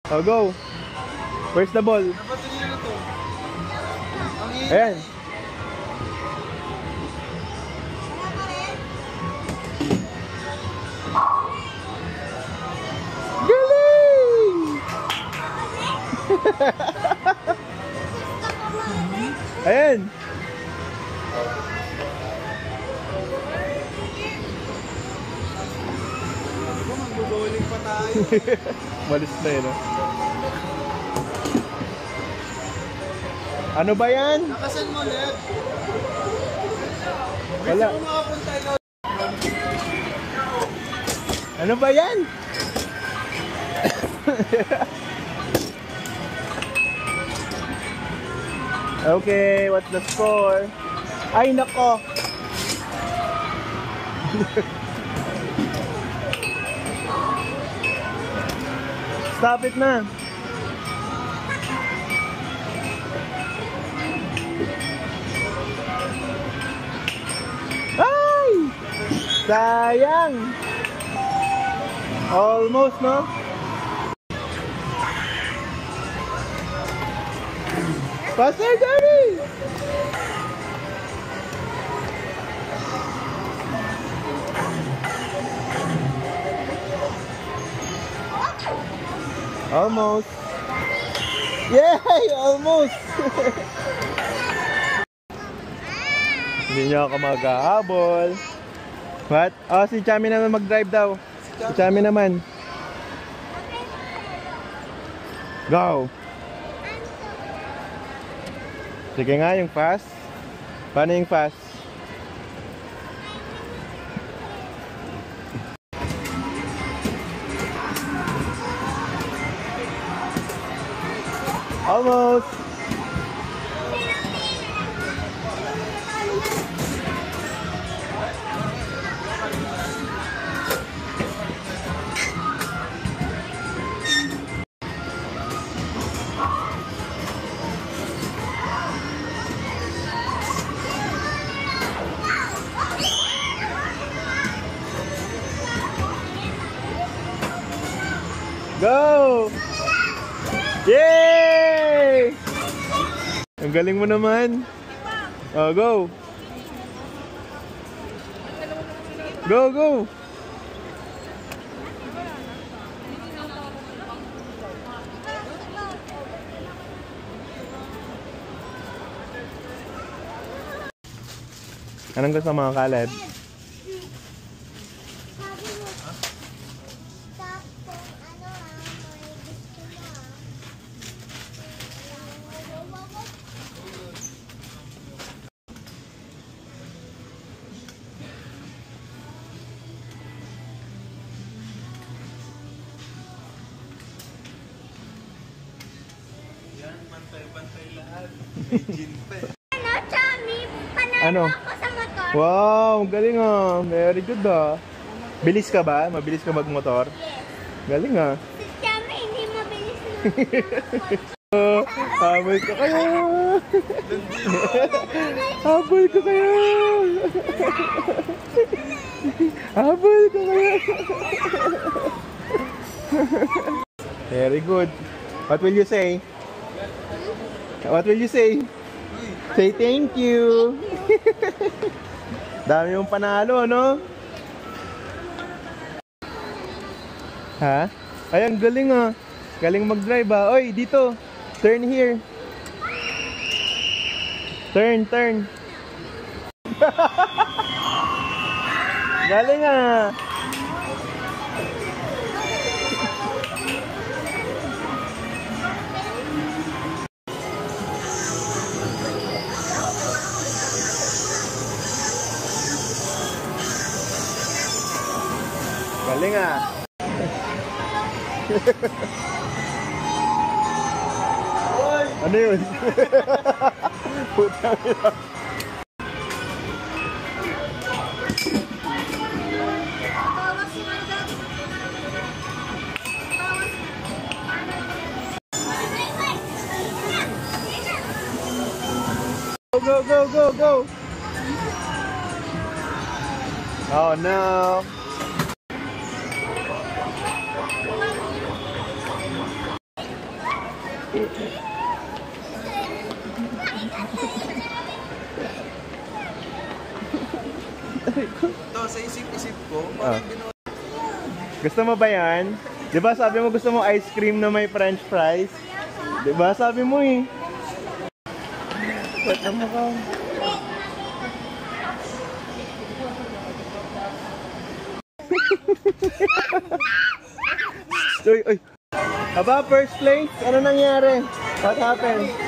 Oh, go. Where's the ball? Ayan. Galing! Ayan. Mag-bowling pa tayo. Malis na yun, no? Ano ba yan? Nakasan mo, Lev? Wala. Gusto mo makapunta ikaw? Ano ba yan? Okay, what's the score? Ay, nako! Stop it na! Ay! Sayang! Almost, no? Faster, Daddy! Almost. Yay! Almost! Hindi niyo ako maghahabol. What? Oh, si Chami naman mag-drive daw. Si Chami naman. Go! Sige nga, yung fast. Paano yung fast? Almost! Go! Yay! Ang galing mo naman. Oh, go! Go, go! Anong gusto mga Caleb? Bantay-bantay lahat. May gin pa eh. Ano, Chami? Panalo ako sa motor. Wow, galing ah. Very good ah. Bilis ka ba? Mabilis ka magmotor? Yes. Galing ah. Si Chami, hindi mabilis na. Habol ka kaya. Habol ka kaya. Habol ka kaya. Very good. What will you say? What will you say? Say thank you. Dami mong panalo, no? Ha? Ay, ang galing ah. Galing mag-drive ah. Oy, dito. Turn here. Turn, turn. Galing ah. Galing ah. Ano yun? Puta nila. Go, go, go, go! Oh no! Ito, sa isip-isip ko, parang ginawa. Gusto mo ba yan? Di ba sabi mo gusto mo ice cream na may french fries? Di ba sabi mo eh? Ba't ang mukha? Uy, uy. Aba, first place? Ano nangyari? What happened?